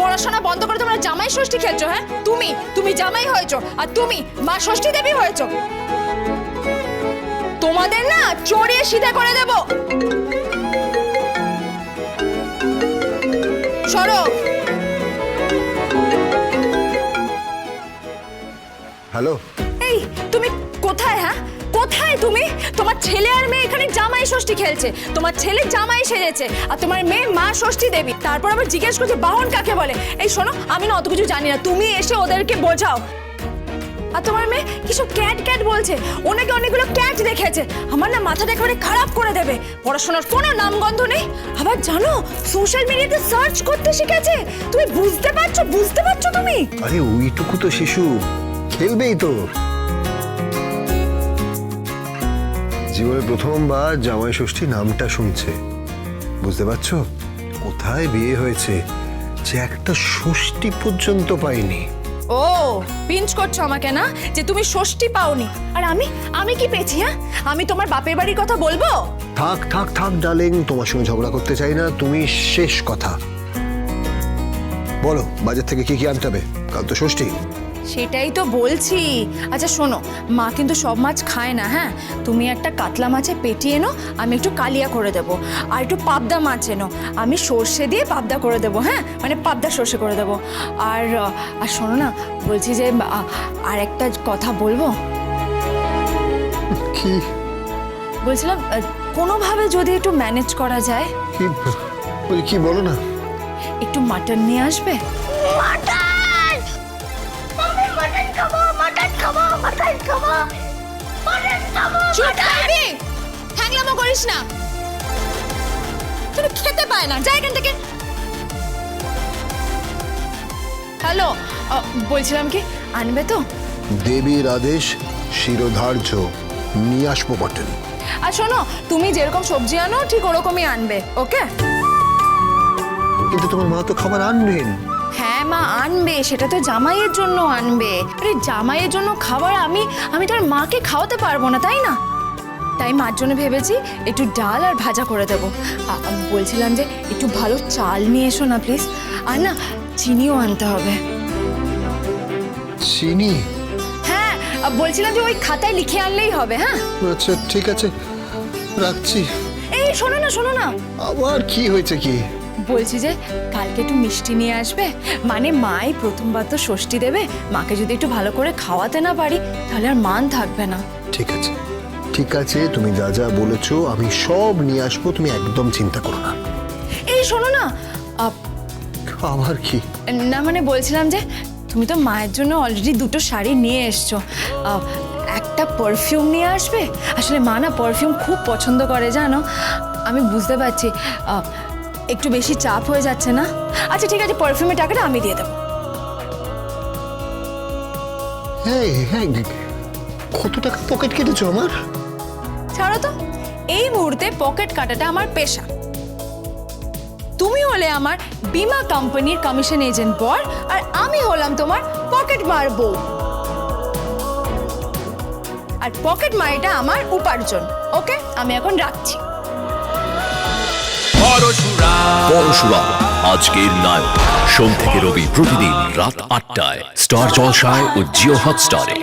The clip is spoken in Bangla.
পড়াশোনা বন্ধ করে তোমরা জামাই ষষ্ঠী খেলছো? হ্যাঁ, তুমি জামাই হয়েছো আর তুমি মা ষষ্ঠী দেবী হয়েছো। তোমাদের না চড়িয়ে সিধা করে দেব। সরো। হ্যালো, এই তুমি কোথায়? হ্যাঁ, কোথায় তুমি? তোমার ছেলে আর মেয়ে এখানে জামাই ষষ্ঠী খেলছে। তোমার ছেলে জামাই সেজেছে আর তোমার মেয়ে মা ষষ্ঠী দেবী। তারপর আবার জিজ্ঞেস করছে বাহন কাকে বলে। এই শোনো, আমি না অত কিছু জানি না, তুমি এসে ওদেরকে বোঝাও। আর তোমার মেয়ে কিছু ক্যাট বলছে, অনেকগুলো ক্যাট দেখেছে। আমার না মাথাটা একেবারে খারাপ করে দেবে। পড়াশোনার কোনো নামগন্ধ নেই, আবার জানো সোশ্যাল মিডিয়াতে সার্চ করতে শিখেছে। তুমি বুঝতে পারছো তুমি? আরে ওইটুকু তো শিশু, খেলবেই তো। জীবনে প্রথমবার জামাই ষষ্ঠী নামটা শুনছে, বুঝতে পারছো? কোথায় বিয়ে হয়েছে যে একটা ষষ্ঠী পর্যন্ত পাইনি। ও পিঞ্চ করছো আমাকে না, যে তুমি ষষ্ঠী পাওনি। আর আমি কি পেয়েছি? হ্যাঁ, আমি তোমার বাপের বাড়ির কথা বলবো? থাক ডার্লিং, তোমার সঙ্গে ঝগড়া করতে চাই না। তুমি শেষ কথা বলো, বাজার থেকে কি আনতে হবে? কাল তো ষষ্ঠী। সেটাই তো বলছি। আচ্ছা শোনো, মা কিন্তু সব মাছ খায় না। হ্যাঁ, তুমি একটা কাতলা মাছে পেটি এনো, আমি একটু কালিয়া করে দেবো। আর একটু পাবদা মাছ এনো, আমি সর্ষে দিয়ে পাবদা করে দেবো। হ্যাঁ, মানে পাবদা সর্ষে করে দেবো। আর শোনো না, বলছি যে আর একটা কথা বলবো। কি বলছিলাম কোনোভাবে যদি একটু ম্যানেজ করা যায়। কি বলো না? একটু মাটন নিয়ে আসবে। চুপ করবি? হ্যাংলামো করিস না। তুমি খেতে পায় না, যা এখান থেকে। হ্যালো, বলছিলাম কি আনবে তো? দেবীর আদেশ শিরোধার্য, নিয়ে আসবো মটন। আর শোনো, তুমি যেরকম সবজি আনো ঠিক ওরকমই আনবে, ওকে? কিন্তু তোমার মা তো খাবার আনবেন। হ্যাঁ মা আনবে, সেটা তো জামাইয়ের জন্য আনবে। আরে জামাইয়ের জন্য খাবার আমি তার মাকে খাওয়াতে পারবো না, তাই না? তাই মার জন্য ভেবেছি একটু ডাল আর ভাজা করে দেবো। বলছিলাম যে একটু ভালো চাল নিয়ে এসো না প্লিজ। আর না চিনিও আনতে হবে। চিনি? হ্যাঁ, বলছিলাম যে ওই খাতায় লিখে আনলেই হবে। হ্যাঁ আচ্ছা ঠিক আছে, রাখছি। এই শোনো না, আবার কি হয়েছে? কি বলছি যে কালকে একটু মিষ্টি নিয়ে আসবে। মানে মাই প্রথমবার তো ষষ্ঠী দেবে, মাকে যদি একটু ভালো করে খাওয়াতে না পারি তাহলে আর মান থাকবে না। ঠিক আছে, তুমি যা যা বলেছো আমি সব নিয়ে আসবো, তুমি একদম চিন্তা করো না। এই শোনো না, আবার কি? না মানে বলছিলাম যে তুমি তো মায়ের জন্য অলরেডি দুটো শাড়ি নিয়ে এসছো, একটা পারফিউম নিয়ে আসবে। আসলে মা না পারফিউম খুব পছন্দ করে, জানো। আমি বুঝতে পারছি একটু বেশি চাপ হয়ে যাচ্ছে না। আচ্ছা ঠিক আছে, পারফিউমের টাকাটা আমি দিয়ে দেবো। হ্যাঁ, কত টাকা পকেট কেটেছো আমার? ছাড়ো তো, এই মুহূর্তে পকেট কাটাটা আমার পেশা। তুমি হলে আমার বীমা কোম্পানির কমিশন এজেন্ট বর, আর আমি হলাম তোমার পকেট মার বউ। আর পকেট মারিটা আমার উপার্জন। ওকে, আমি এখন রাখছি। পরশুরাম আজকের নায়ক, সোম থেকে রবি প্রতিদিন রাত ৮টায় স্টার জলসায় ও জিও হটস্টারে।